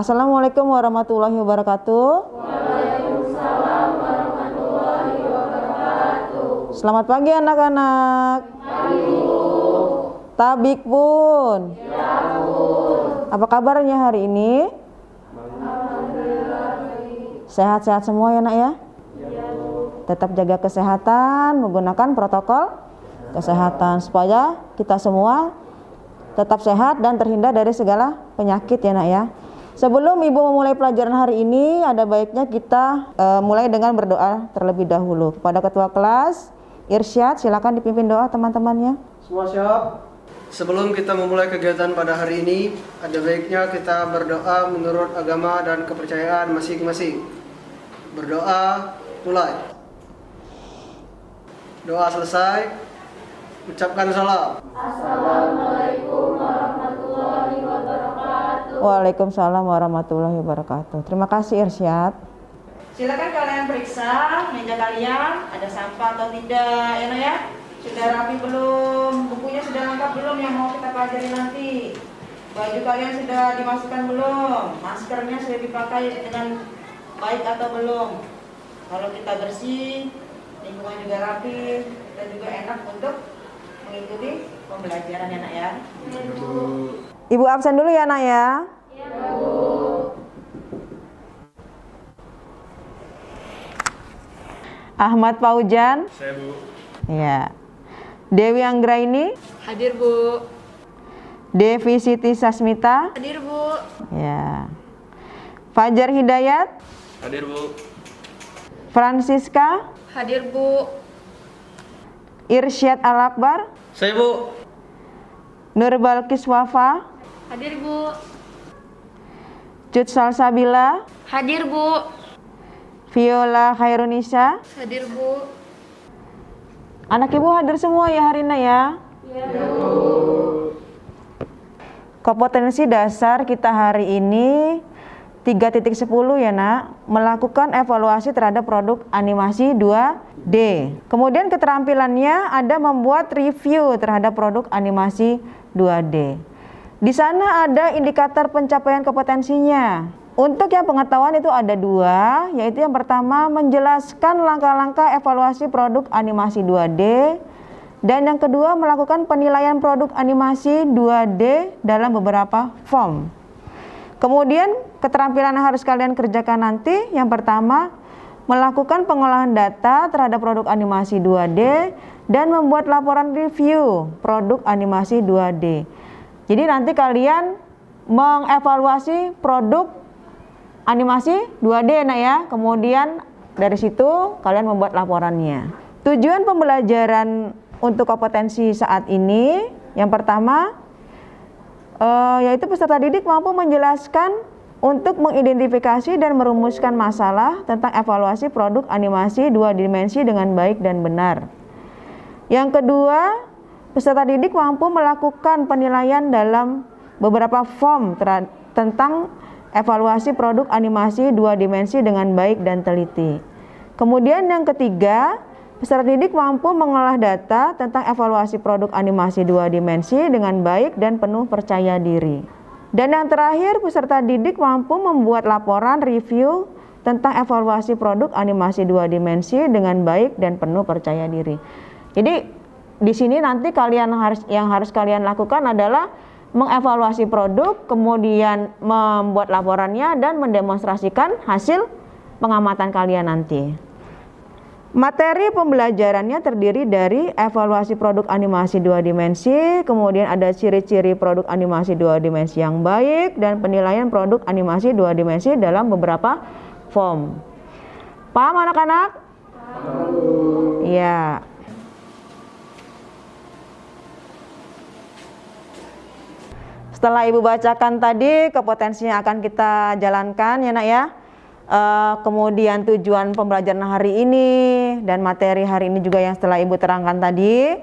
Assalamualaikum warahmatullahi wabarakatuh. Waalaikumsalam warahmatullahi wabarakatuh. Selamat pagi anak-anak. Pagi, Bu. Tabik Bun. Ya, Bu. Apa kabarnya hari ini? Alhamdulillah. Sehat-sehat semua ya nak ya? Ya, Bu. Tetap jaga kesehatan, menggunakan protokol kesehatan supaya kita semua tetap sehat dan terhindar dari segala penyakit ya nak ya. Sebelum Ibu memulai pelajaran hari ini, ada baiknya kita mulai dengan berdoa terlebih dahulu. Kepada Ketua Kelas, Irsyad, silakan dipimpin doa teman-temannya. Semua siap? Sebelum kita memulai kegiatan pada hari ini, ada baiknya kita berdoa menurut agama dan kepercayaan masing-masing. Berdoa, mulai. Doa selesai, ucapkan salam. Assalamualaikum warahmatullahi wabarakatuh. Waalaikumsalam warahmatullahi wabarakatuh. Terima kasih Irsyad. Silakan kalian periksa meja kalian ada sampah atau tidak ya nak ya. Sudah rapi belum? Bukunya sudah lengkap belum yang mau kita pelajari nanti? Baju kalian sudah dimasukkan belum? Maskernya sudah dipakai dengan baik atau belum? Kalau kita bersih, lingkungan juga rapi, kita juga enak untuk mengikuti pembelajaran ya nak ya. Ibu absen dulu ya nak ya. Ya, Bu. Ahmad Paujan. Saya, Bu. Ya. Dewi Anggraini. Hadir, Bu. Devi Siti Sasmita. Hadir, Bu. Ya. Fajar Hidayat. Hadir, Bu. Francisca. Hadir, Bu. Irsyad Al-Akbar. Saya, Bu. Nur Balkis Wafa. Hadir, Bu. Cut Salsabila. Hadir, Bu. Viola Khairunisa. Hadir, Bu. Anak ibu hadir semua ya hari ini ya. Ya, Bu. Kompetensi dasar kita hari ini 3.10 ya nak, melakukan evaluasi terhadap produk animasi 2D. Kemudian keterampilannya ada membuat review terhadap produk animasi 2D. Di sana ada indikator pencapaian kompetensinya. Untuk yang pengetahuan itu ada dua, yaitu yang pertama menjelaskan langkah-langkah evaluasi produk animasi 2D, dan yang kedua melakukan penilaian produk animasi 2D dalam beberapa form. Kemudian keterampilan yang harus kalian kerjakan nanti, yang pertama melakukan pengolahan data terhadap produk animasi 2D dan membuat laporan review produk animasi 2D. Jadi nanti kalian mengevaluasi produk animasi 2D nak ya. Kemudian dari situ kalian membuat laporannya. Tujuan pembelajaran untuk kompetensi saat ini yang pertama yaitu peserta didik mampu menjelaskan untuk mengidentifikasi dan merumuskan masalah tentang evaluasi produk animasi 2 dimensi dengan baik dan benar. Yang kedua, peserta didik mampu melakukan penilaian dalam beberapa form tentang evaluasi produk animasi 2 dimensi dengan baik dan teliti. Kemudian yang ketiga, peserta didik mampu mengolah data tentang evaluasi produk animasi 2 dimensi dengan baik dan penuh percaya diri. Dan yang terakhir, peserta didik mampu membuat laporan review tentang evaluasi produk animasi 2 dimensi dengan baik dan penuh percaya diri. Jadi di sini nanti yang harus kalian lakukan adalah mengevaluasi produk, kemudian membuat laporannya dan mendemonstrasikan hasil pengamatan kalian nanti. Materi pembelajarannya terdiri dari evaluasi produk animasi 2 dimensi, kemudian ada ciri-ciri produk animasi 2 dimensi yang baik, dan penilaian produk animasi 2 dimensi dalam beberapa form. Paham anak-anak? Paham. Ya. Setelah Ibu bacakan tadi, kompetensi yang akan kita jalankan ya nak ya. Kemudian tujuan pembelajaran hari ini dan materi hari ini juga yang setelah Ibu terangkan tadi.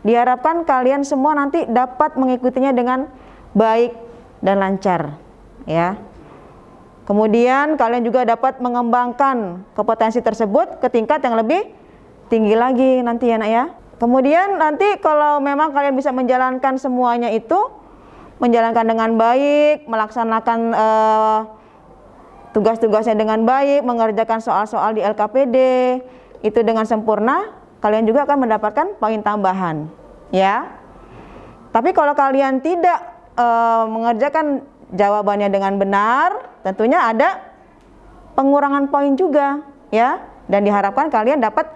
Diharapkan kalian semua nanti dapat mengikutinya dengan baik dan lancar ya. Kemudian kalian juga dapat mengembangkan kompetensi tersebut ke tingkat yang lebih tinggi lagi nanti ya nak ya. Kemudian nanti kalau memang kalian bisa menjalankan semuanya itu, menjalankan dengan baik, melaksanakan tugas-tugasnya dengan baik, mengerjakan soal-soal di LKPD itu dengan sempurna, kalian juga akan mendapatkan poin tambahan, ya. Tapi kalau kalian tidak mengerjakan jawabannya dengan benar, tentunya ada pengurangan poin juga, ya. Dan diharapkan kalian dapat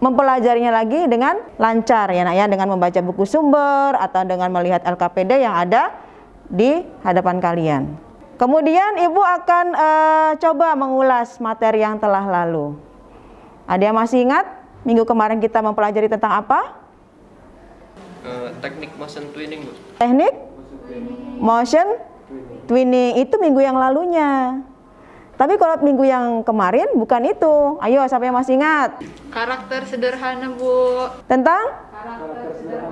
mempelajarinya lagi dengan lancar, ya nak ya, dengan membaca buku sumber atau dengan melihat LKPD yang ada di hadapan kalian. Kemudian ibu akan coba mengulas materi yang telah lalu. Ada yang masih ingat minggu kemarin kita mempelajari tentang apa? Teknik motion twinning, Bu. Teknik motion twinning itu minggu yang lalunya. Tapi kalau minggu yang kemarin bukan itu. Ayo, siapa yang masih ingat? Karakter sederhana, Bu. Tentang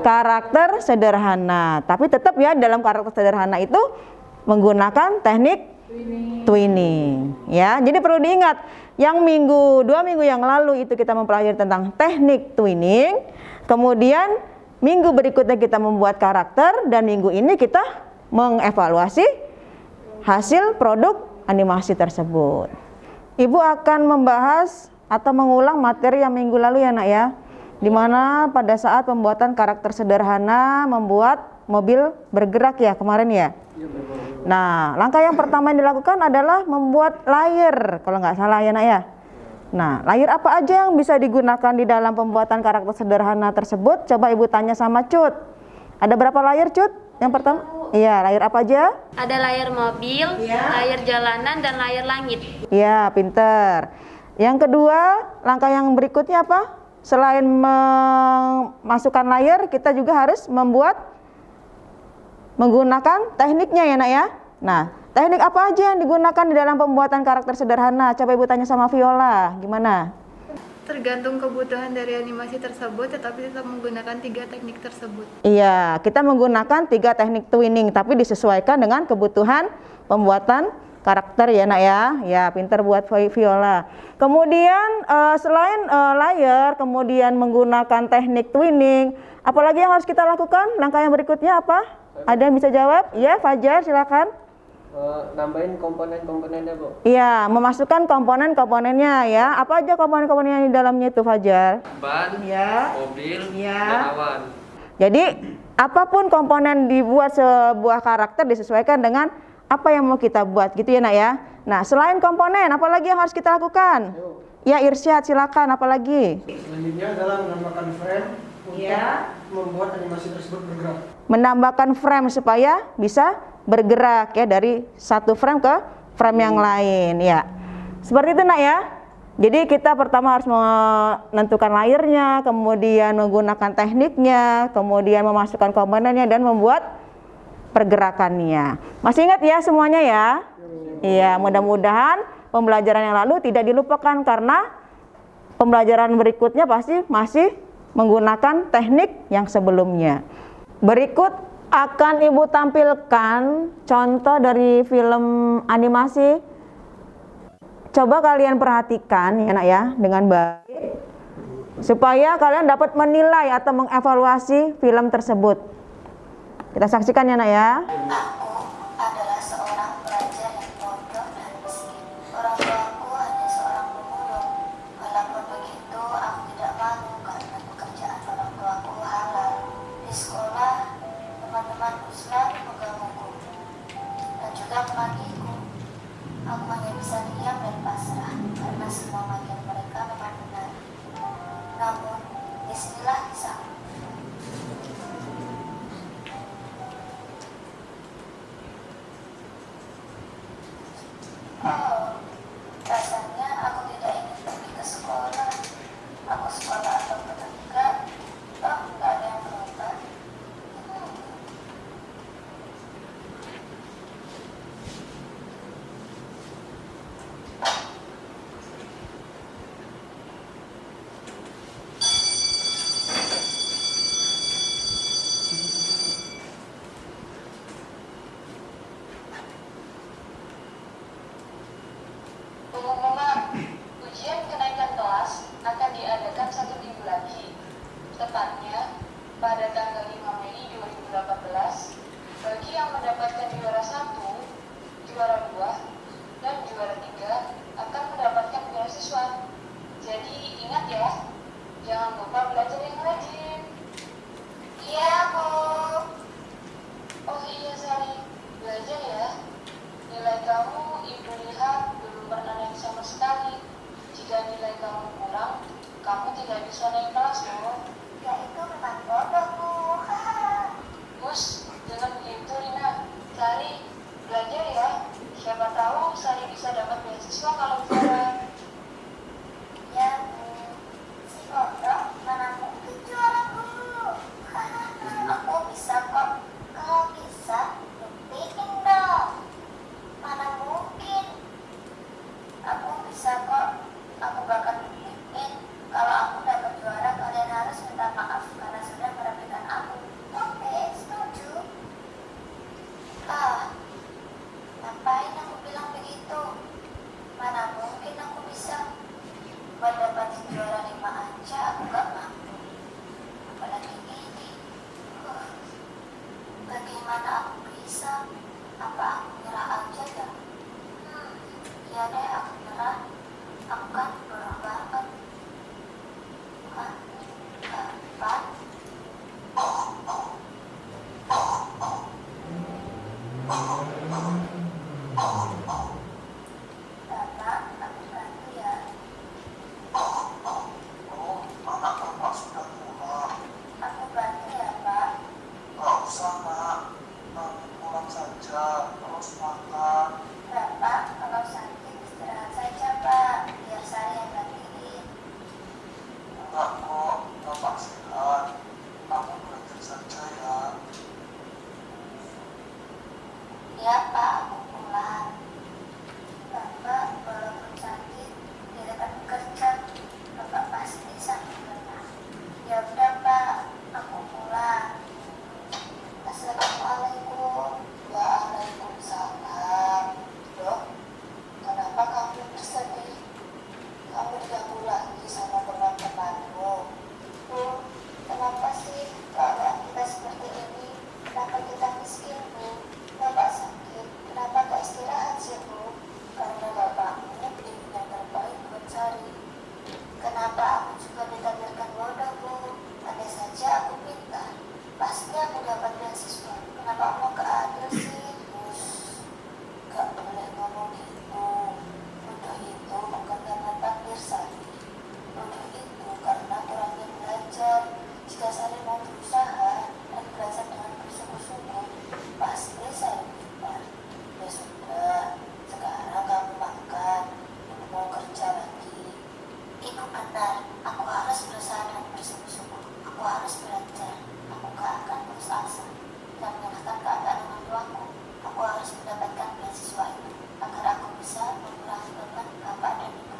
karakter sederhana. Tapi tetap ya, dalam karakter sederhana itu menggunakan teknik twinning. Ya, jadi perlu diingat, yang dua minggu yang lalu itu kita mempelajari tentang teknik twinning. Kemudian minggu berikutnya kita membuat karakter, dan minggu ini kita mengevaluasi hasil produk animasi tersebut. Ibu akan membahas atau mengulang materi yang minggu lalu ya nak ya, dimana pada saat pembuatan karakter sederhana membuat mobil bergerak ya kemarin ya. Nah, langkah yang pertama yang dilakukan adalah membuat layer, kalau nggak salah ya nak ya. Nah, layer apa aja yang bisa digunakan di dalam pembuatan karakter sederhana tersebut? Coba ibu tanya sama Cut. Ada berapa layer Cut? Yang pertama? Iya, layer apa aja? Ada layar mobil, layar jalanan, dan layar langit. Iya, pinter. Yang kedua, langkah yang berikutnya apa? Selain memasukkan layer, kita juga harus menggunakan tekniknya ya nak ya. Nah, teknik apa aja yang digunakan di dalam pembuatan karakter sederhana? Coba ibu tanya sama Viola, gimana? Tergantung kebutuhan dari animasi tersebut, tetapi tetap menggunakan 3 teknik tersebut. Iya, kita menggunakan 3 teknik twinning, tapi disesuaikan dengan kebutuhan pembuatan karakter ya nak ya. Ya, pinter buat Viola. Kemudian selain layer, kemudian menggunakan teknik twinning, apalagi yang harus kita lakukan? Langkah yang berikutnya apa? Ada yang bisa jawab? Iya, Fajar silakan. Nambahin komponen-komponennya, Bu. Iya, memasukkan komponen-komponennya ya. Apa aja komponen-komponen yang di dalamnya itu, Fajar? Ban, Ya. mobil, Ya. dan awan. Jadi, apapun komponen dibuat sebuah karakter disesuaikan dengan apa yang mau kita buat gitu ya nak ya. Nah, selain komponen, apalagi yang harus kita lakukan? Ya, Irsyad silakan, apalagi? Selanjutnya adalah menambahkan frame untuk membuat animasi tersebut bergerak. Menambahkan frame supaya bisa bergerak ya, dari satu frame ke frame yang lain ya. Seperti itu nak ya. Jadi kita pertama harus menentukan layernya, kemudian menggunakan tekniknya, kemudian memasukkan komponennya dan membuat pergerakannya. Masih ingat ya semuanya ya? Iya, mudah-mudahan pembelajaran yang lalu tidak dilupakan, karena pembelajaran berikutnya pasti masih menggunakan teknik yang sebelumnya. Berikut akan ibu tampilkan contoh dari film animasi. Coba kalian perhatikan ya nak ya dengan baik, supaya kalian dapat menilai atau mengevaluasi film tersebut. Kita saksikan ya nak ya. Aku adalah seorang pelajar yang bodoh dan miskin. Orang tuaku hanya seorang pemulung. Walaupun begitu, aku tidak malu karena pekerjaan orang tuaku halal. Di sekolah, teman-temanku selalu menggangguku dan juga memanggilku. Aku hanya bisa diam dan pasrah karena semua bagian mereka memang benar. Namun, disinilah kisahku. kamu pulang, kamu tidak bisa naik kelas loh. Ya itu memang bodoh, Bu. Gus, jangan begitu, Rina. Sari, belajar ya. Siapa tahu Sari bisa dapat beasiswa kalau juara. Ya, Bu. Si bodoh mana mungkin juara, Bu. Aku bisa kok. Kalau bisa, buktiin dong. Mana mungkin. Aku bisa kok. Aku bakal buktiin. Kalau aku dapat juara, kalian harus minta maaf karena sudah merebutkan aku. Oke, setuju. Ngapain aku bilang begitu? Mana mungkin aku bisa. Mendapat juara 5 aja aku gak mampu. Apalagi ini. Bagaimana aku bisa? Apa aku nyerah aja ya? Ya deh, aku nyerah. Aku kan bodoh banget. Kapan? Bapak, aku bantu ya. Aku bantu ya, Pak. Bapak, kalau sakit istirahat saja, Pak. Biar saya yang gantiin. Ya, Pak, aku pulang. Bapak, walaupun sakit, tidak akan bekerja. Bapak pasti sangat lelah. Ya udah, Pak, aku pulang. Assalamualaikum. Waalaikumsalam. Dok, kenapa kamu bersedih? Kamu diganggu lagi sama teman-temanmu. Kenapa sih keadaan kita seperti ini? Kenapa kita miskin, Bu? Bapak sakit, kenapa gak istirahat sih, Bu? Karena bapakmu ingin yang terbaik buat Sari. Kenapa aku juga ditakdirkan bodoh, Bu? Andai saja aku pintar, pasti aku dapat beasiswa. Kenapa Allah gak adil sih? Gak boleh ngomong gitu. Bodoh itu bukan karena takdir Sari. Bodoh itu karena kurangnya belajar. Jika Sari mau berusaha dan belajar dengan bersungguh-sungguh, pasti Sari pintar. Ya sudah, sekarang kamu makan. Aku mau kerja lagi. Ibu benar, aku harus berusaha dan bersungguh-sungguh. Aku harus belajar. Aku gak akan putus asa dan menyalahkan keadaan orang tuaku. Aku harus mendapatkan beasiswa itu agar aku bisa mengurangi beban bapak dan ibu.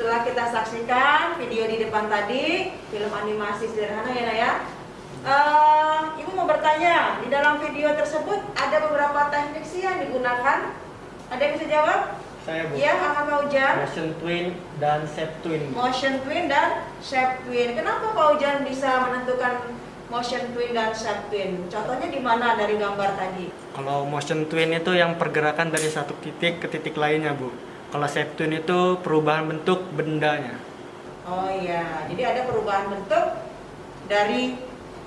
setelah kita saksikan video di depan tadi, film animasi sederhana ya Nak ya. Ibu mau bertanya, di dalam video tersebut ada beberapa teknik sih yang digunakan. Ada yang bisa jawab? Saya Bu. Iya, Kakak Paujan. Motion twin dan shape twin. Motion twin dan shape twin. Kenapa Pak Ujan bisa menentukan motion twin dan shape twin? Contohnya di mana dari gambar tadi? Kalau motion twin itu yang pergerakan dari satu titik ke titik lainnya, Bu. Kalau shape twin itu perubahan bentuk bendanya. Oh iya, jadi ada perubahan bentuk dari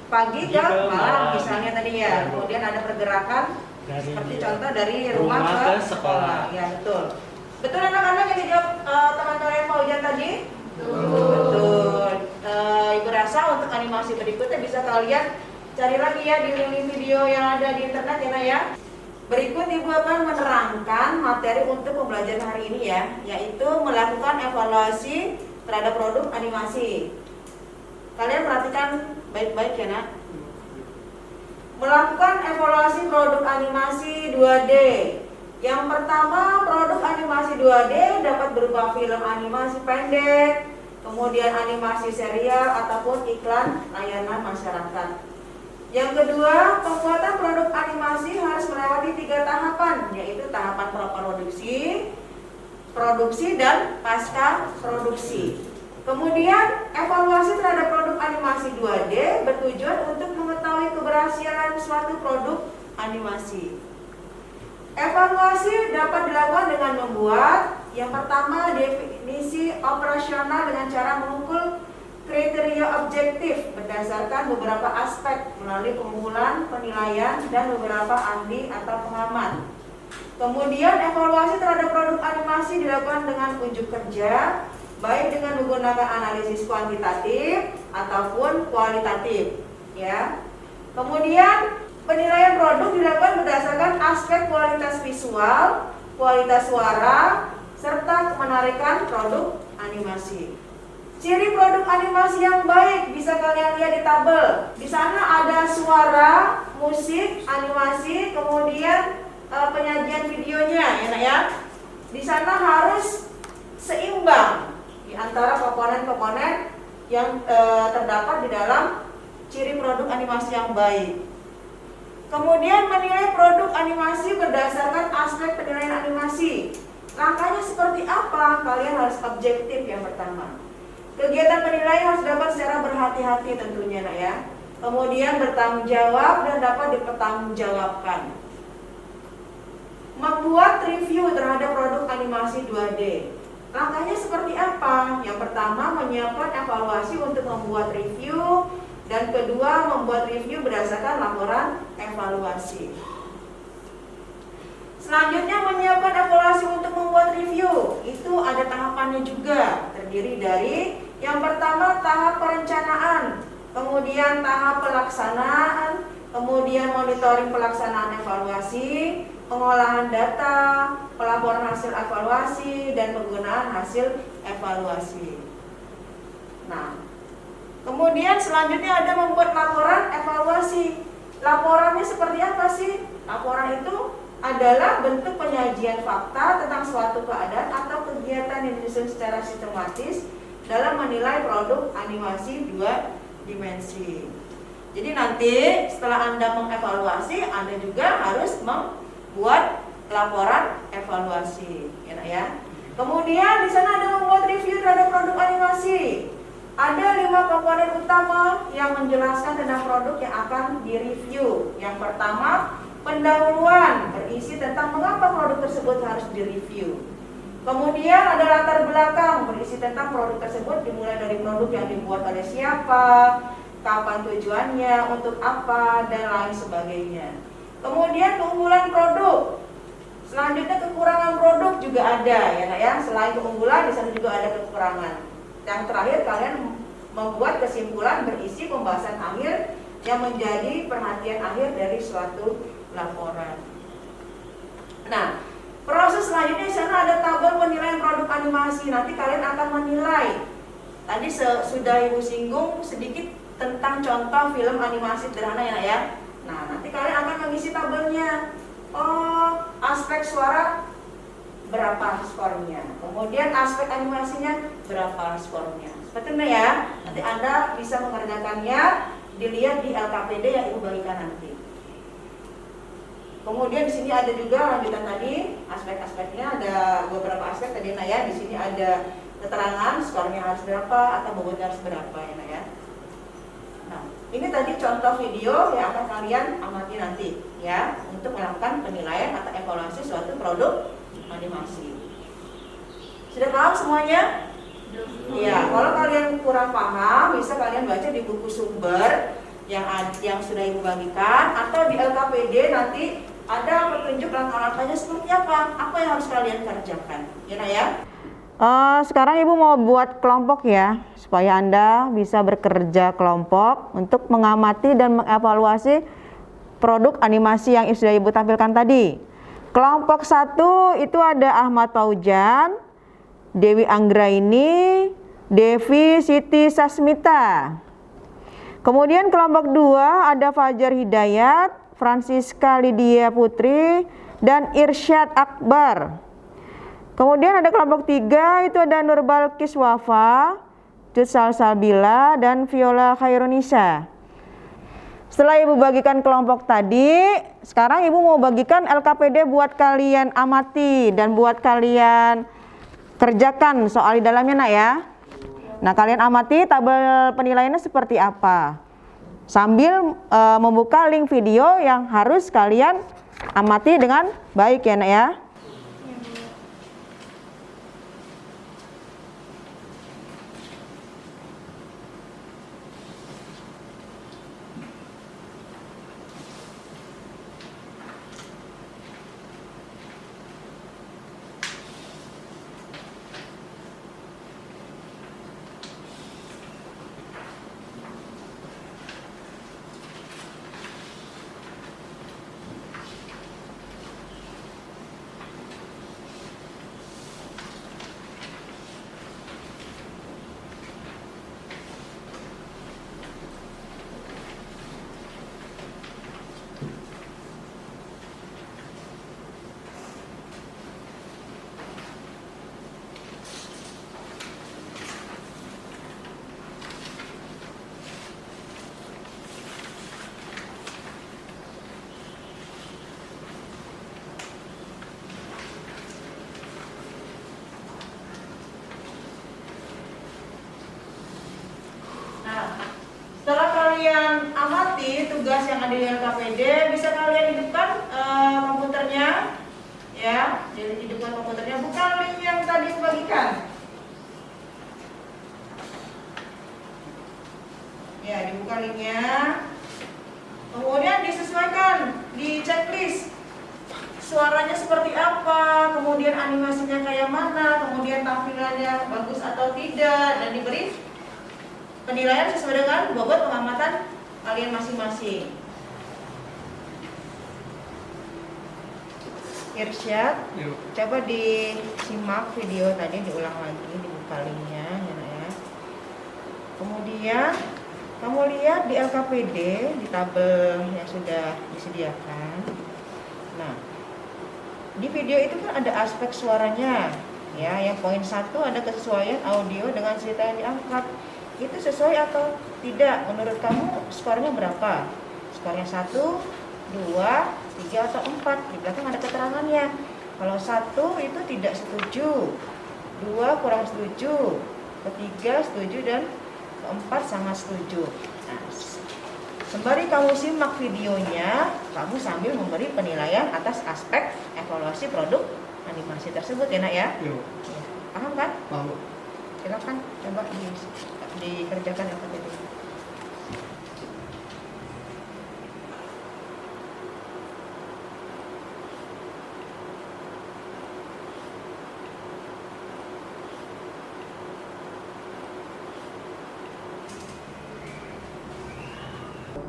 pagi ke Ke malam malam. misalnya tadi ya. Ya, Bu. Kemudian ada pergerakan Dari seperti contoh dari rumah rumah ke ke sekolah. Ya betul. Betul anak-anak yang dijawab teman-teman Pak Ujan tadi? Betul. Ibu rasa untuk animasi berikutnya bisa kalian cari lagi ya di link video yang ada di internet ya Nak ya. Berikut Ibu akan menerangkan materi untuk pembelajaran hari ini ya, yaitu melakukan evaluasi terhadap produk animasi. Kalian perhatikan baik-baik ya Nak. Melakukan evaluasi produk animasi 2D. Yang pertama, produk animasi 2D dapat berupa film animasi pendek, kemudian animasi serial ataupun iklan layanan masyarakat. Yang kedua, pembuatan produk animasi harus melewati 3 tahapan, yaitu tahapan praproduksi, produksi, dan pasca produksi. Kemudian, evaluasi terhadap produk animasi 2D bertujuan untuk mengetahui keberhasilan suatu produk animasi. Evaluasi dapat dilakukan dengan membuat yang pertama definisi operasional dengan cara mengukur kriteria objektif berdasarkan beberapa aspek melalui pengumpulan, penilaian, dan beberapa ahli atau pengamat. Kemudian evaluasi terhadap produk animasi dilakukan dengan unjuk kerja, baik dengan menggunakan analisis kuantitatif ataupun kualitatif, ya. Kemudian penilaian produk dilakukan berdasarkan aspek kualitas visual, kualitas suara, serta kemenarikan produk animasi. Ciri produk animasi yang baik bisa kalian lihat di tabel. Di sana ada suara, musik, animasi, kemudian penyajian videonya, ya Nak ya. Di sana harus seimbang di antara komponen-komponen yang terdapat di dalam ciri produk animasi yang baik. Kemudian menilai produk animasi berdasarkan aspek penilaian animasi. Langkahnya seperti apa? Kalian harus objektif yang pertama. Kegiatan penilaian harus dapat secara berhati-hati tentunya Nak ya. Kemudian bertanggung jawab dan dapat dipertanggungjawabkan. Membuat review terhadap produk animasi 2D. Langkahnya seperti apa? Yang pertama, menyiapkan evaluasi untuk membuat review. Dan kedua, membuat review berdasarkan laporan evaluasi. Selanjutnya, menyiapkan evaluasi untuk membuat review. Itu ada tahapannya juga. Terdiri dari yang pertama tahap perencanaan, kemudian tahap pelaksanaan, kemudian monitoring pelaksanaan evaluasi, pengolahan data, pelaporan hasil evaluasi, dan penggunaan hasil evaluasi. Nah, kemudian selanjutnya ada membuat laporan evaluasi. Laporannya seperti apa sih? Laporan itu adalah bentuk penyajian fakta tentang suatu keadaan atau kegiatan yang disusun secara sistematis dalam menilai produk animasi 2 dimensi. Jadi nanti setelah Anda mengevaluasi, Anda juga harus membuat laporan evaluasi, ya Nak ya. Kemudian di sana ada membuat review terhadap produk animasi. Ada 5 komponen utama yang menjelaskan tentang produk yang akan direview. Yang pertama, pendahuluan berisi tentang mengapa produk tersebut harus direview. Kemudian ada latar belakang berisi tentang produk tersebut, dimulai dari produk yang dibuat oleh siapa, kapan tujuannya, untuk apa, dan lain sebagainya. Kemudian keunggulan produk. Selanjutnya kekurangan produk juga ada ya Nak ya. Selain keunggulan, di sana juga ada kekurangan. Yang terakhir, kalian membuat kesimpulan berisi pembahasan akhir yang menjadi perhatian akhir dari suatu laporan. Nah, proses selanjutnya di sana ada tabel penilaian produk animasi. Nanti kalian akan menilai. Tadi sudah Ibu singgung sedikit tentang contoh film animasi sederhana ya Nak ya. Nah, nanti kalian akan mengisi tabelnya. Oh, aspek suara berapa skornya. Kemudian aspek animasinya berapa skornya. Seperti ini ya. Nanti Anda bisa mengerjakannya, dilihat di LKPD yang Ibu bagikan nanti. Kemudian di sini ada juga lanjutan tadi aspek-aspeknya, ada beberapa aspek tadi ya. Di sini ada keterangan skornya harus berapa atau bobotnya harus berapa ya. Nah, ini tadi contoh video yang akan kalian amati nanti ya untuk melakukan penilaian atau evaluasi suatu produk animasi. Sudah paham semuanya? Ya, kalau kalian kurang paham bisa kalian baca di buku sumber yang sudah Ibu bagikan atau di LKPD nanti ada petunjuk langkah-langkahnya seperti apa yang harus kalian kerjakan. Ya. Sekarang Ibu mau buat kelompok ya, supaya Anda bisa bekerja kelompok untuk mengamati dan mengevaluasi produk animasi yang sudah Ibu tampilkan tadi. Kelompok 1 itu ada Ahmad Paujan, Dewi Anggraini, Devi Siti Sasmita. Kemudian kelompok 2 ada Fajar Hidayat, Francisca Lydia Putri, dan Irsyad Akbar. Kemudian ada kelompok 3 itu ada Nurbalkis Wafa, Jud Salsabila, dan Viola Khairunisa. Setelah Ibu bagikan kelompok tadi, sekarang Ibu mau bagikan LKPD buat kalian amati dan buat kalian kerjakan soal di dalamnya nak ya. Nah, kalian amati tabel penilaiannya seperti apa. Sambil membuka link video yang harus kalian amati dengan baik ya nak ya. Setelah kalian amati tugas yang ada di LKPD, bisa kalian hidupkan komputernya, ya. Jadi hidupkan komputernya, buka link yang tadi dibagikan. Ya, dibuka linknya. Kemudian disesuaikan di checklist. Suaranya seperti apa, kemudian animasinya kayak mana, kemudian tampilannya bagus atau tidak, dan diberi penilaian sesuai dengan bobot pengamatan kalian masing-masing. Irsyad, coba disimak video tadi, diulang lagi, dibuka linknya ya. Kemudian kamu lihat di LKPD, di tabel yang sudah disediakan. Nah, di video itu kan ada aspek suaranya, ya. Yang poin 1 ada kesesuaian audio dengan cerita yang diangkat. Itu sesuai atau tidak? Menurut kamu skornya berapa? Skornya 1, 2, 3 atau 4? Di belakang ada keterangannya. Kalau 1 itu tidak setuju, 2 kurang setuju, ketiga setuju, dan keempat sangat setuju. Nah, sembari kamu simak videonya, kamu sambil memberi penilaian atas aspek evaluasi produk animasi tersebut ya nak ya? Paham kan? Paham. Silakan coba dikerjakan yang tadi.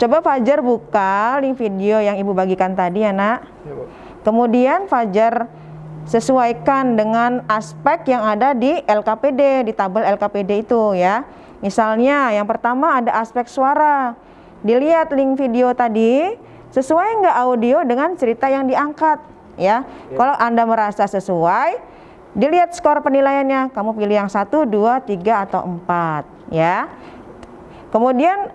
Coba Fajar buka link video yang Ibu bagikan tadi ya nak. Ya, Bu. Kemudian Fajar sesuaikan dengan aspek yang ada di LKPD, di tabel LKPD itu ya. Misalnya yang pertama ada aspek suara. Dilihat link video tadi, sesuai nggak audio dengan cerita yang diangkat ya. Kalau Anda merasa sesuai, dilihat skor penilaiannya. Kamu pilih yang 1, 2, 3 atau 4 ya. Kemudian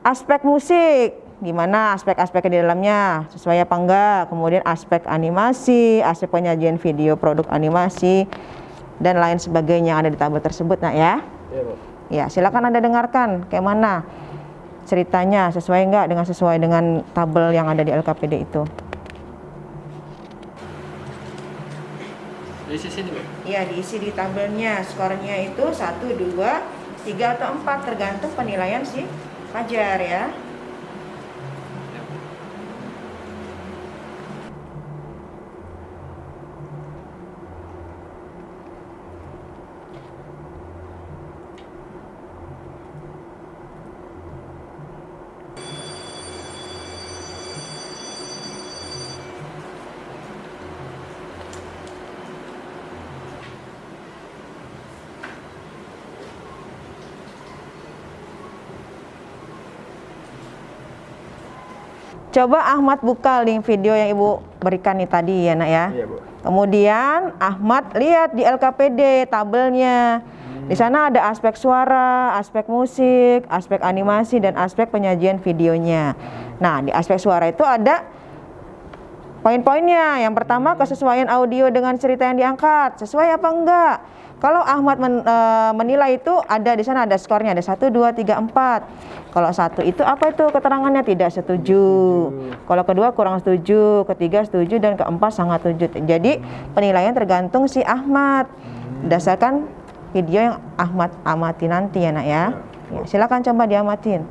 aspek musik, gimana aspek-aspek di dalamnya, sesuai apa enggak. Kemudian aspek animasi, aspek penyajian video produk animasi dan lain sebagainya yang ada di tabel tersebut, Nak ya. Iya, Bu. Ya, silakan Anda dengarkan kayak mana ceritanya, sesuai enggak dengan tabel yang ada di LKPD itu. Diisi sini, Bu. Iya, diisi di tabelnya. Skornya itu 1, 2, 3 atau 4 tergantung penilaian si Fajar ya. Coba Ahmad buka link video yang Ibu berikan nih tadi ya, Nak ya. Iya, Bu. Kemudian Ahmad lihat di LKPD tabelnya. Di sana ada aspek suara, aspek musik, aspek animasi dan aspek penyajian videonya. Nah, di aspek suara itu ada poin-poinnya. Yang pertama, kesesuaian audio dengan cerita yang diangkat. Sesuai apa enggak? Kalau Ahmad menilai itu ada di sana ada skornya, ada 1, 2, 3, 4. Kalau 1 itu apa itu keterangannya? Tidak setuju. Kalau kedua kurang setuju, ketiga setuju dan keempat sangat setuju. Jadi penilaian tergantung si Ahmad berdasarkan video yang Ahmad amati nanti ya, Nak ya. Ya, silakan coba diamatin.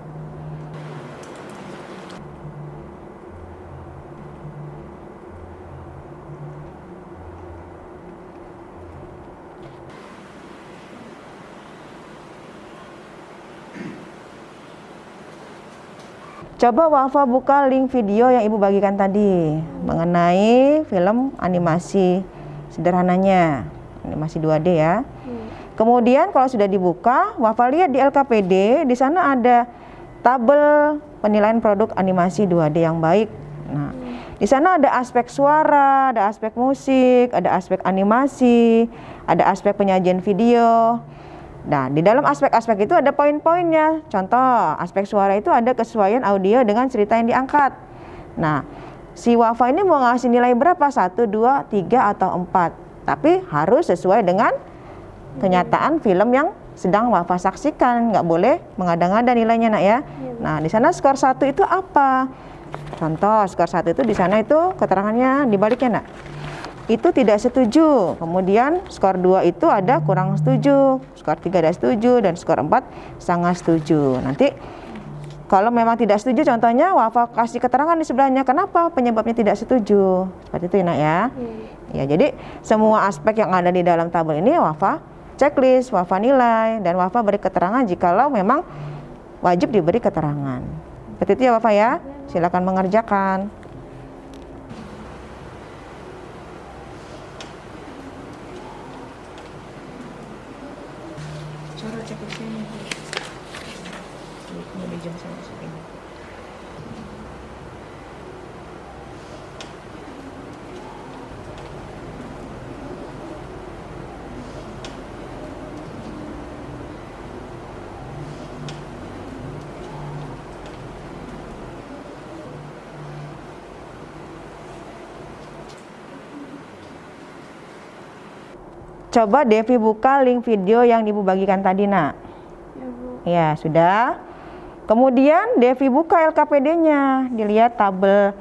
Coba Wafa buka link video yang Ibu bagikan tadi mengenai film animasi sederhananya, animasi 2D ya. Kemudian kalau sudah dibuka, Wafa lihat di LKPD, di sana ada tabel penilaian produk animasi 2D yang baik. Nah, di sana ada aspek suara, ada aspek musik, ada aspek animasi, ada aspek penyajian video. Nah, di dalam aspek-aspek itu ada poin-poinnya. Contoh, aspek suara itu ada kesesuaian audio dengan cerita yang diangkat. Nah, si Wafa ini mau ngasih nilai berapa? 1, 2, 3, atau 4. Tapi harus sesuai dengan kenyataan film yang sedang Wafa saksikan. Nggak boleh mengada-ngada nilainya, Nak ya. Nah, di sana skor 1 itu apa? Contoh, skor 1 itu di sana itu keterangannya dibaliknya, Nak. Itu tidak setuju. Kemudian skor 2 itu ada kurang setuju, skor 3 ada setuju, dan skor 4 sangat setuju. Nanti kalau memang tidak setuju, contohnya Wafa kasih keterangan di sebelahnya kenapa penyebabnya tidak setuju. Seperti itu ya, Nak ya. Ya, jadi semua aspek yang ada di dalam tabel ini Wafa checklist, Wafa nilai, dan Wafa beri keterangan jikalau memang wajib diberi keterangan. Seperti itu ya Wafa ya. Silakan mengerjakan. Cara checklistnya ini. Ini jam saya masuk ini. Coba Devi buka link video yang Ibu bagikan tadi, Nak. Ya, Bu. Ya, sudah. Kemudian Devi buka LKPD-nya, dilihat tabel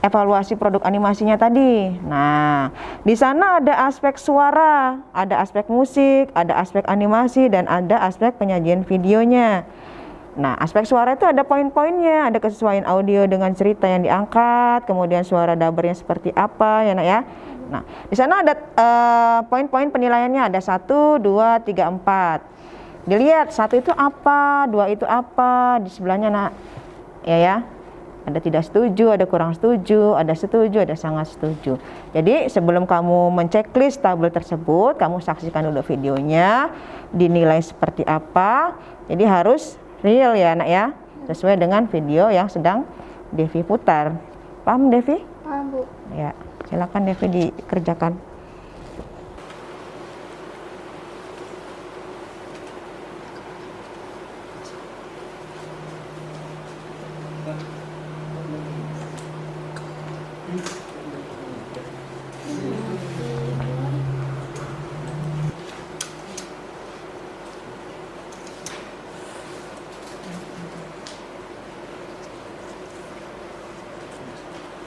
evaluasi produk animasinya tadi. Nah, di sana ada aspek suara, ada aspek musik, ada aspek animasi, dan ada aspek penyajian videonya. Nah, aspek suara itu ada poin-poinnya, ada kesesuaian audio dengan cerita yang diangkat, kemudian suara dabernya seperti apa, ya Nak ya. Nah, di sana ada poin-poin penilaiannya, ada 1, 2, 3, 4. Dilihat 1 itu apa, 2 itu apa, di sebelahnya Nak. Ya. Ada tidak setuju, ada kurang setuju, ada setuju, ada sangat setuju. Jadi sebelum kamu menceklis tabel tersebut, kamu saksikan dulu videonya, dinilai seperti apa. Jadi harus real ya Nak ya, sesuai dengan video yang sedang Devi putar. Paham Devi? Paham, Bu. Ya, silakan Devi dikerjakan.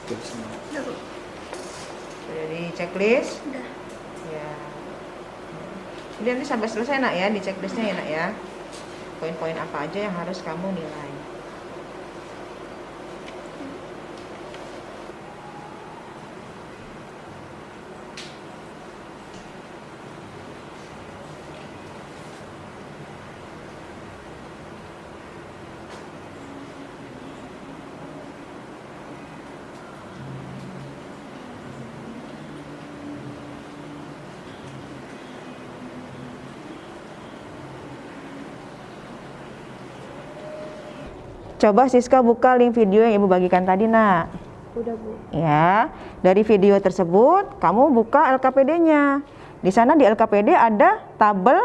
Udah, Bu. Sudah di checklist? Udah. Ya. Jadi nanti sampai selesai nak ya, di checklistnya ya nak ya. Poin-poin apa aja yang harus kamu nilai. Coba Siska buka link video yang Ibu bagikan tadi, nak. Udah, Bu. Ya, dari video tersebut kamu buka LKPD-nya. Di sana di LKPD ada tabel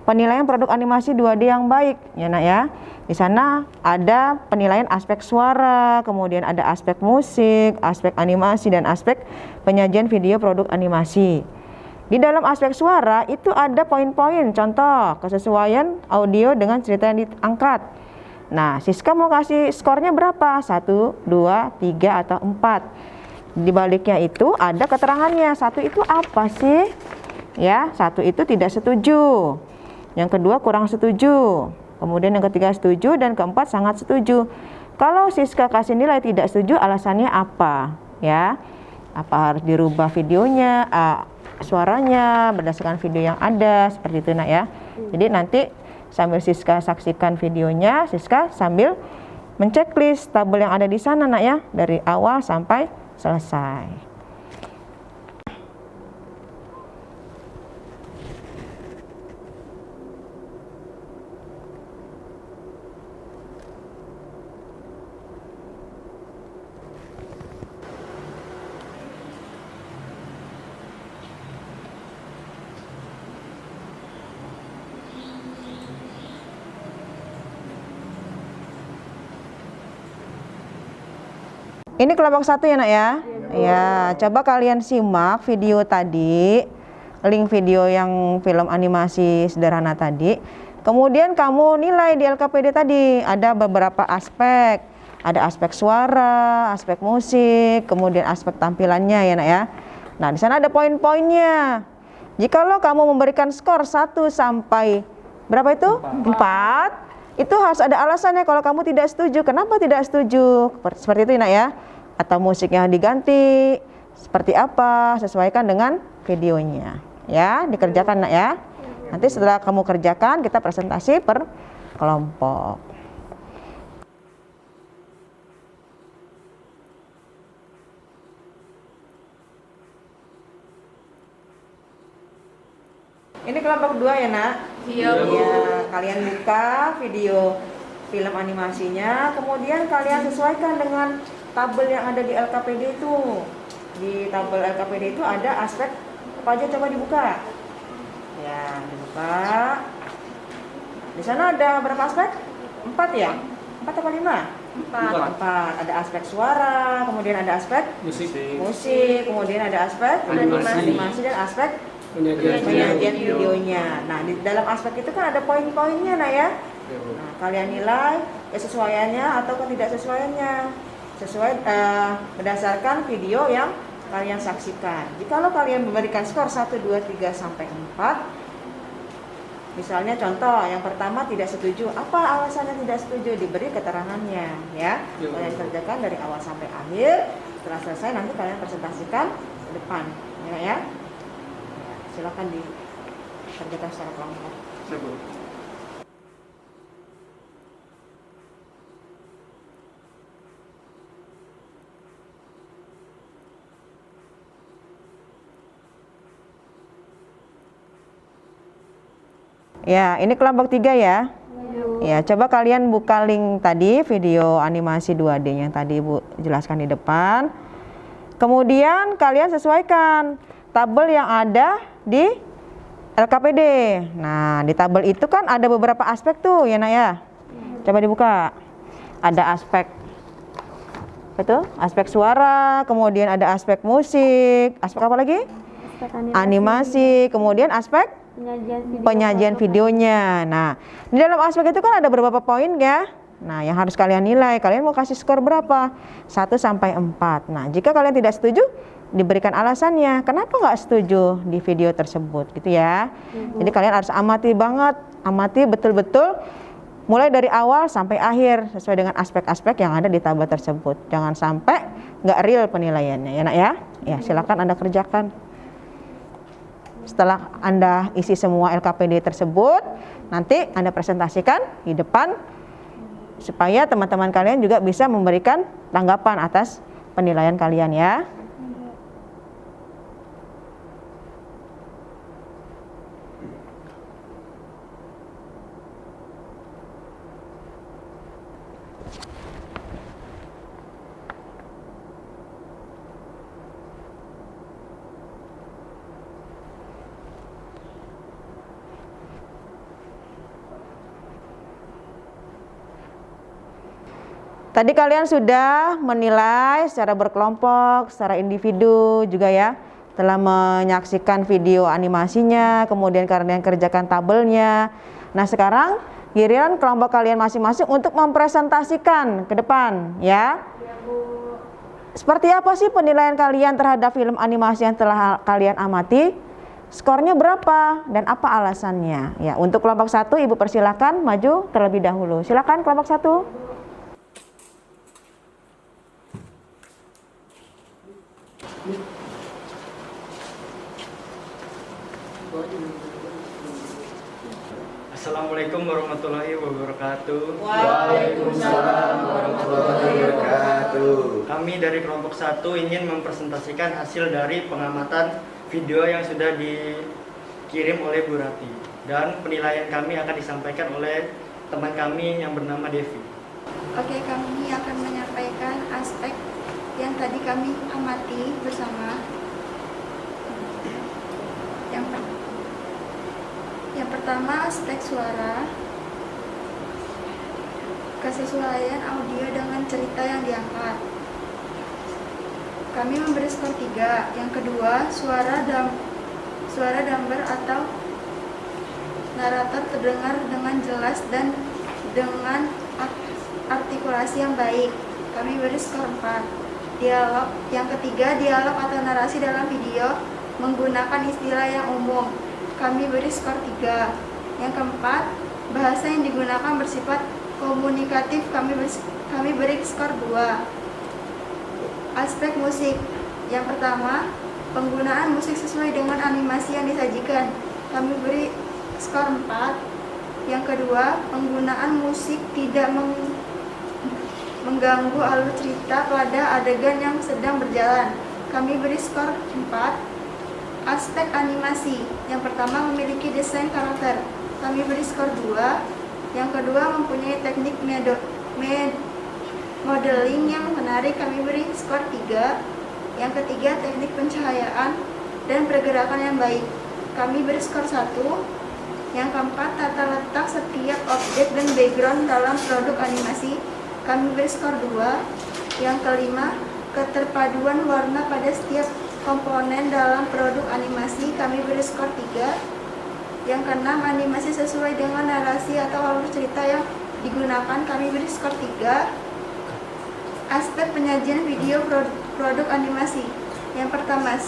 penilaian produk animasi 2D yang baik, ya nak ya. Di sana ada penilaian aspek suara, kemudian ada aspek musik, aspek animasi, dan aspek penyajian video produk animasi. Di dalam aspek suara itu ada poin-poin, contoh kesesuaian audio dengan cerita yang diangkat. Nah, Siska mau kasih skornya berapa? 1, 2, 3, atau 4. Di baliknya itu ada keterangannya. 1 itu apa sih? Ya, 1 itu tidak setuju. Yang kedua kurang setuju. Kemudian yang ketiga setuju dan keempat sangat setuju. Kalau Siska kasih nilai tidak setuju, alasannya apa? Ya, apa harus dirubah videonya, suaranya berdasarkan video yang ada, seperti itu nak ya. Jadi nanti sambil Siska saksikan videonya, Siska sambil menceklis tabel yang ada di sana nak ya, dari awal sampai selesai. Ini kelompok 1 ya nak ya? Ya, coba kalian simak video tadi, link video yang film animasi sederhana tadi. Kemudian kamu nilai di LKPD tadi, ada beberapa aspek. Ada aspek suara, aspek musik, kemudian aspek tampilannya ya nak ya. Nah, di sana ada poin-poinnya. Jikalau kamu memberikan skor 1 sampai berapa itu? 4. Itu harus ada alasannya kalau kamu tidak setuju. Kenapa tidak setuju? Seperti itu nak ya. Atau musiknya diganti, seperti apa, sesuaikan dengan videonya. Ya, dikerjakan nak ya. Nanti setelah kamu kerjakan, kita presentasi per kelompok. Ini kelompok 2 ya nak? Iya, Bu. Ya, kalian buka video film animasinya, kemudian kalian sesuaikan dengan tabel yang ada di LKPD itu. Di tabel LKPD itu ada aspek apa aja, coba dibuka. Ya, dibuka. Di sana ada berapa aspek? 4 ya? 4 atau 5? 4. Ada aspek suara, kemudian ada aspek musik, kemudian ada aspek animasi dan aspek penyajian videonya. Nah, di dalam aspek itu kan ada poin-poinnya nah ya. Nah, kalian nilai kesesuaiannya atau ketidaksesuaiannya sesuai berdasarkan video yang kalian saksikan. Jikalau kalian memberikan skor 1, 2, 3 sampai 4, misalnya contoh yang pertama tidak setuju, apa alasannya tidak setuju, diberi keterangannya ya. Kalian kerjakan dari awal sampai akhir. Setelah selesai nanti kalian presentasikan ke depan ya. Silakan dikerjakan secara kelompok. Ya, ini kelompok 3 ya. Ya, coba kalian buka link tadi video animasi 2D yang tadi Ibu jelaskan di depan. Kemudian kalian sesuaikan tabel yang ada di LKPD. Nah, di tabel itu kan ada beberapa aspek tuh ya nak ya. Coba dibuka. Ada aspek aspek suara, kemudian ada aspek musik, aspek apa lagi? Animasi, kemudian aspek penyajian videonya. Nah, di dalam aspek itu kan ada beberapa poin ya. Nah, yang harus kalian nilai, kalian mau kasih skor berapa? 1 sampai 4. Nah, jika kalian tidak setuju, diberikan alasannya. Kenapa nggak setuju di video tersebut gitu ya. Jadi kalian harus amati banget, amati betul-betul mulai dari awal sampai akhir sesuai dengan aspek-aspek yang ada di tabel tersebut. Jangan sampai nggak real penilaiannya ya nak ya. Ya, silakan Anda kerjakan. Setelah Anda isi semua LKPD tersebut, nanti Anda presentasikan di depan supaya teman-teman kalian juga bisa memberikan tanggapan atas penilaian kalian ya. Tadi kalian sudah menilai secara berkelompok, secara individu juga ya. Telah menyaksikan video animasinya, kemudian kalian kerjakan tabelnya. Nah, sekarang giliran kelompok kalian masing-masing untuk mempresentasikan ke depan ya. Seperti apa sih penilaian kalian terhadap film animasi yang telah kalian amati? Skornya berapa dan apa alasannya? Ya, untuk kelompok 1 Ibu persilakan maju terlebih dahulu. Silakan kelompok 1. Assalamualaikum warahmatullahi wabarakatuh. Waalaikumsalam warahmatullahi wabarakatuh. Kami dari kelompok 1 ingin mempresentasikan hasil dari pengamatan video yang sudah dikirim oleh Bu Rati. Dan penilaian kami akan disampaikan oleh teman kami yang bernama Devi. Oke, kami akan menyampaikan aspek yang tadi kami amati bersama. Yang pertama, aspek suara, kesesuaian audio dengan cerita yang diangkat. Kami memberi skor 3. Yang kedua, suara damber atau narator terdengar dengan jelas dan dengan artikulasi yang baik. Kami beri skor 4. Dialog. Yang ketiga, dialog atau narasi dalam video menggunakan istilah yang umum. Kami beri skor 3. Yang keempat, bahasa yang digunakan bersifat komunikatif. Kami beri skor 2. Aspek musik. Yang pertama, penggunaan musik sesuai dengan animasi yang disajikan. Kami beri skor 4. Yang kedua, penggunaan musik tidak mengganggu alur cerita pada adegan yang sedang berjalan. Kami beri skor 4. Aspek animasi. Yang pertama, memiliki desain karakter. Kami beri skor 2. Yang kedua, mempunyai teknik modeling yang menarik. Kami beri skor 3. Yang ketiga, teknik pencahayaan dan pergerakan yang baik. Kami beri skor 1. Yang keempat, tata letak setiap objek dan background dalam produk animasi. Kami beri skor 2. Yang kelima, keterpaduan warna pada setiap komponen dalam produk animasi. Kami beri skor 3. Yang keenam, animasi sesuai dengan narasi atau alur cerita yang digunakan. Kami beri skor 3. Aspek penyajian video produk animasi. Yang pertama,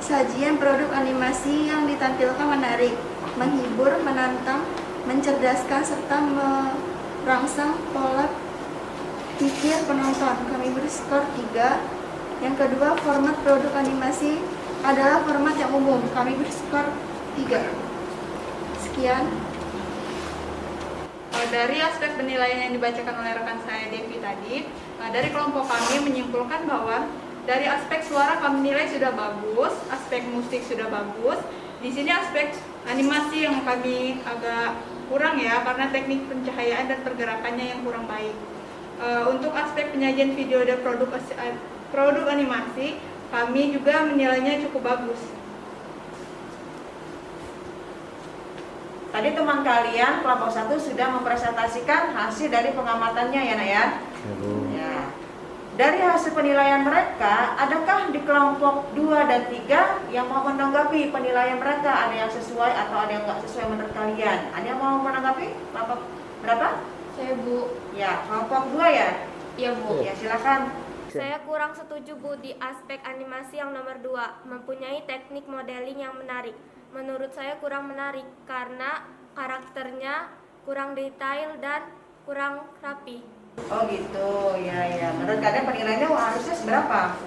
sajian produk animasi yang ditampilkan menarik, menghibur, menantang, mencerdaskan, serta merangsang pola pikir penonton. Kami beri skor 3. Yang kedua, format produk animasi adalah format yang umum. Kami beri skor 3. Sekian. Dari aspek penilaian yang dibacakan oleh rekan saya Devi tadi, dari kelompok kami menyimpulkan bahwa dari aspek suara kami nilai sudah bagus, aspek musik sudah bagus. Di sini aspek animasi yang kami agak kurang ya, karena teknik pencahayaan dan pergerakannya yang kurang baik. Untuk aspek penyajian video dan produk animasi, kami juga menilainya cukup bagus. Tadi teman kalian kelompok 1 sudah mempresentasikan hasil dari pengamatannya ya nak ya? Ya. Dari hasil penilaian mereka, adakah di kelompok 2 dan 3 yang mau menanggapi penilaian mereka? Ada yang sesuai atau ada yang nggak sesuai menurut kalian? Ada yang mau menanggapi? Kelompok berapa? Saya Bu. Ya, kelompok 2 ya? Iya Bu. Ya, silakan. Saya kurang setuju Bu di aspek animasi yang nomor 2, mempunyai teknik modeling yang menarik. Menurut saya kurang menarik karena karakternya kurang detail dan kurang rapi. Oh gitu, ya. Menurut kalian penilaiannya harusnya seberapa?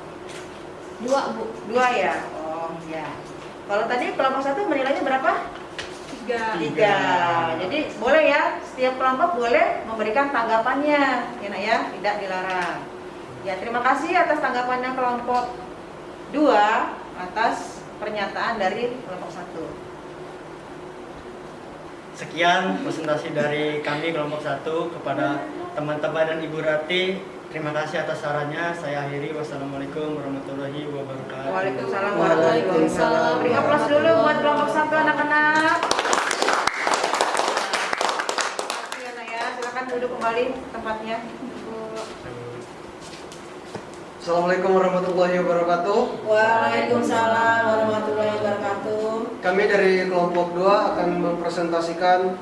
2 Bu. 2 ya? Oh ya. Kalau tadi kelompok 1 menilainya berapa? 3. Jadi boleh ya, setiap kelompok boleh memberikan tanggapannya, ya nak ya, tidak dilarang. Ya, terima kasih atas tanggapannya kelompok 2 atas pernyataan dari kelompok 1. Sekian presentasi dari kami kelompok 1 kepada teman-teman dan Ibu Rati. Terima kasih atas sarannya. Saya akhiri. Wassalamualaikum warahmatullahi wabarakatuh. Waalaikumsalam warahmatullahi wabarakatuh. Beri aplaus dulu buat kelompok 1 anak-anak. Terima kasih anak ya. Silakan duduk kembali tempatnya. Assalamualaikum warahmatullahi wabarakatuh. Waalaikumsalam warahmatullahi wabarakatuh. Kami dari kelompok 2 akan mempresentasikan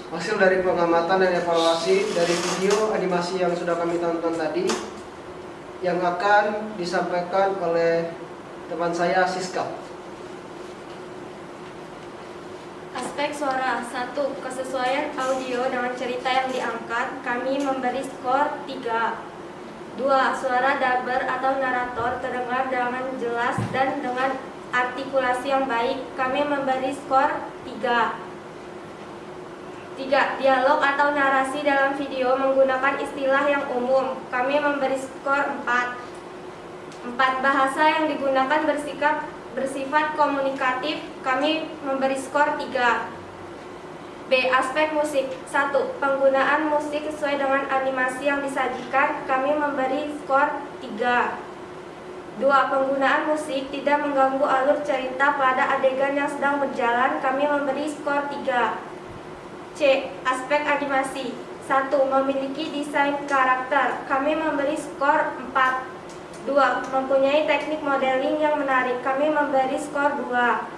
hasil dari pengamatan dan evaluasi dari video animasi yang sudah kami tonton tadi, yang akan disampaikan oleh teman saya Siska. Aspek suara 1. Kesesuaian audio dengan cerita yang diangkat, kami memberi skor 3. 2. Suara dubber atau narator terdengar dengan jelas dan dengan artikulasi yang baik, kami memberi skor 3. 3. Dialog atau narasi dalam video menggunakan istilah yang umum, kami memberi skor 4. 4. Bahasa yang digunakan bersifat komunikatif, kami memberi skor 3. B. Aspek musik 1. Penggunaan musik sesuai dengan animasi yang disajikan, kami memberi skor 3. 2. Penggunaan musik tidak mengganggu alur cerita pada adegan yang sedang berjalan, kami memberi skor 3. C. Aspek animasi 1. Memiliki desain karakter, kami memberi skor 4. 2. Mempunyai teknik modeling yang menarik, kami memberi skor 2.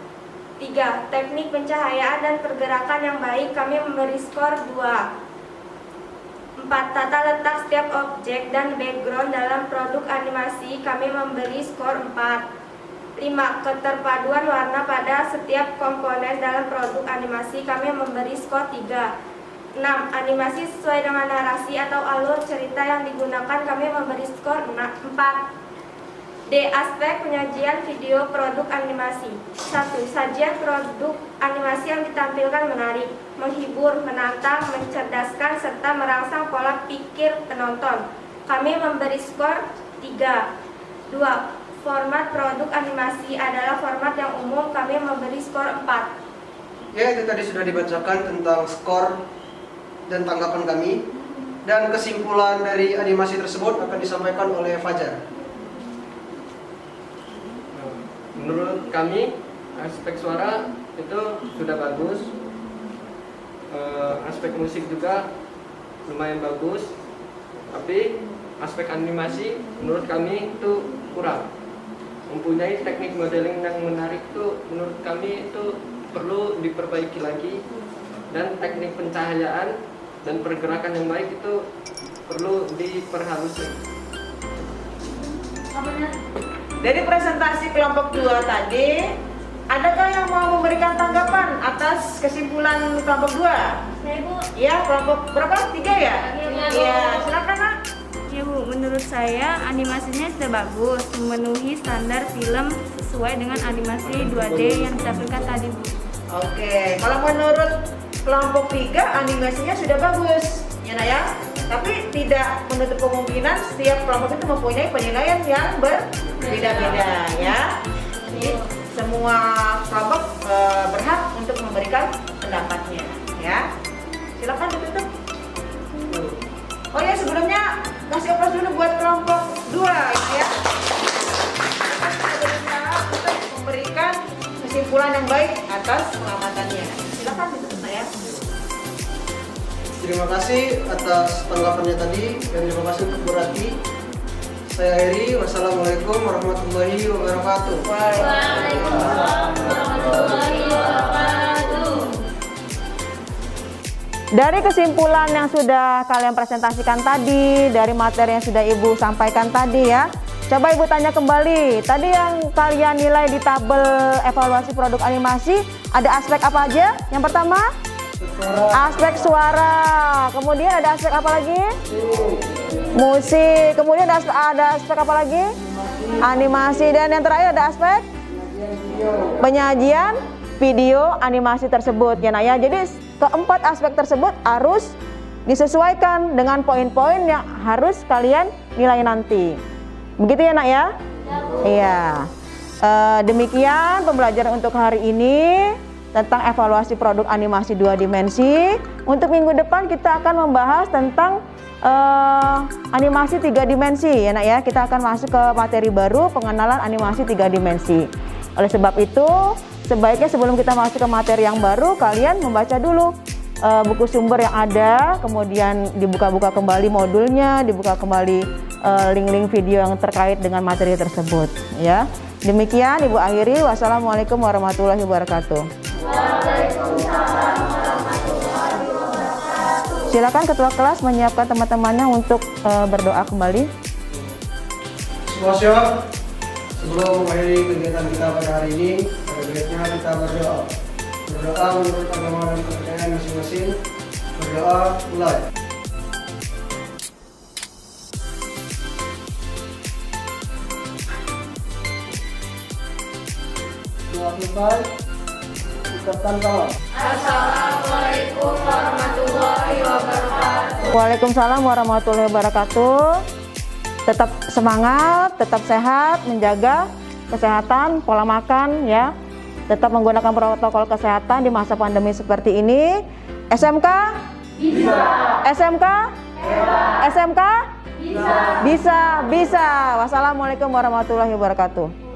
3. Teknik pencahayaan dan pergerakan yang baik, kami memberi skor 2. 4. Tata letak setiap objek dan background dalam produk animasi, kami memberi skor 4. 5. Keterpaduan warna pada setiap komponen dalam produk animasi, kami memberi skor 3. 6. Animasi sesuai dengan narasi atau alur cerita yang digunakan, kami memberi skor 4. D. Aspek penyajian video produk animasi 1. Sajian produk animasi yang ditampilkan menarik, menghibur, menantang, mencerdaskan, serta merangsang pola pikir penonton, kami memberi skor 3. 2. Format produk animasi adalah format yang umum, kami memberi skor 4. Ya, itu tadi sudah dibacakan tentang skor dan tanggapan kami, dan kesimpulan dari animasi tersebut akan disampaikan oleh Fajar. Menurut kami aspek suara itu sudah bagus, aspek musik juga lumayan bagus, tapi aspek animasi menurut kami itu kurang. Mempunyai teknik modeling yang menarik itu menurut kami itu perlu diperbaiki lagi, dan teknik pencahayaan dan pergerakan yang baik itu perlu diperhalus. Dari presentasi kelompok 2 tadi, adakah yang mau memberikan tanggapan atas kesimpulan kelompok 2? Saya Bu. Ya, kelompok berapa? 3 ya? Iya, silakan Nak. Ya Bu, menurut saya animasinya sudah bagus, memenuhi standar film sesuai dengan animasi 2D yang ditampilkan tadi Bu. Oke, kalau menurut kelompok 3 animasinya sudah bagus, ya Nak ya. Tapi tidak menutup kemungkinan setiap kelompok itu mempunyai penilaian yang berbeda-beda ya. Jadi semua kelompok berhak untuk memberikan pendapatnya ya. Silakan ditutup. Oh ya, sebelumnya kasih aplaus dulu buat kelompok 2 ya. kesimpulan yang baik atas pengamatannya. Silakan ditutup ya. Terima kasih atas tanggapannya tadi dan terima kasih untuk Bu Rati. Saya akhiri. Wassalamualaikum warahmatullahi wabarakatuh. Waalaikumsalam warahmatullahi wabarakatuh. Dari kesimpulan yang sudah kalian presentasikan tadi, dari materi yang sudah Ibu sampaikan tadi ya, coba Ibu tanya kembali, tadi yang kalian nilai di tabel evaluasi produk animasi, ada aspek apa aja? Yang pertama, aspek suara, kemudian ada aspek apa lagi? Musik, kemudian ada aspek apa lagi? Animasi, dan yang terakhir ada aspek penyajian video animasi tersebut ya nak ya. Jadi keempat aspek tersebut harus disesuaikan dengan poin-poin yang harus kalian nilai nanti. Begitu ya nak ya? Iya. Demikian pembelajaran untuk hari ini tentang evaluasi produk animasi 2 dimensi. Untuk minggu depan kita akan membahas tentang animasi 3 dimensi ya nak ya. Kita akan masuk ke materi baru, pengenalan animasi 3 dimensi. Oleh sebab itu, sebaiknya sebelum kita masuk ke materi yang baru, kalian membaca dulu buku sumber yang ada, kemudian dibuka-buka kembali modulnya, dibuka kembali link-link video yang terkait dengan materi tersebut ya. Demikian Ibu akhiri. Wassalamualaikum warahmatullahi wabarakatuh. Waalaikumsalam warahmatullahi wabarakatuh. Silakan ketua kelas menyiapkan teman-temannya untuk berdoa kembali. Semuanya, sebelum mengakhiri kegiatan kita pada hari ini, pada baiknya kita berdoa. Berdoa menurut agama dan kepercayaan masing-masing. Berdoa mulai. Doa selesai. Ucapkan salam. Assalamualaikum warahmatullahi wabarakatuh. Waalaikumsalam warahmatullahi wabarakatuh. Tetap semangat, tetap sehat, menjaga kesehatan, pola makan ya. Tetap menggunakan protokol kesehatan di masa pandemi seperti ini. SMK? Bisa. SMK? Hebat. SMK? Bisa. Bisa. Wassalamualaikum warahmatullahi wabarakatuh.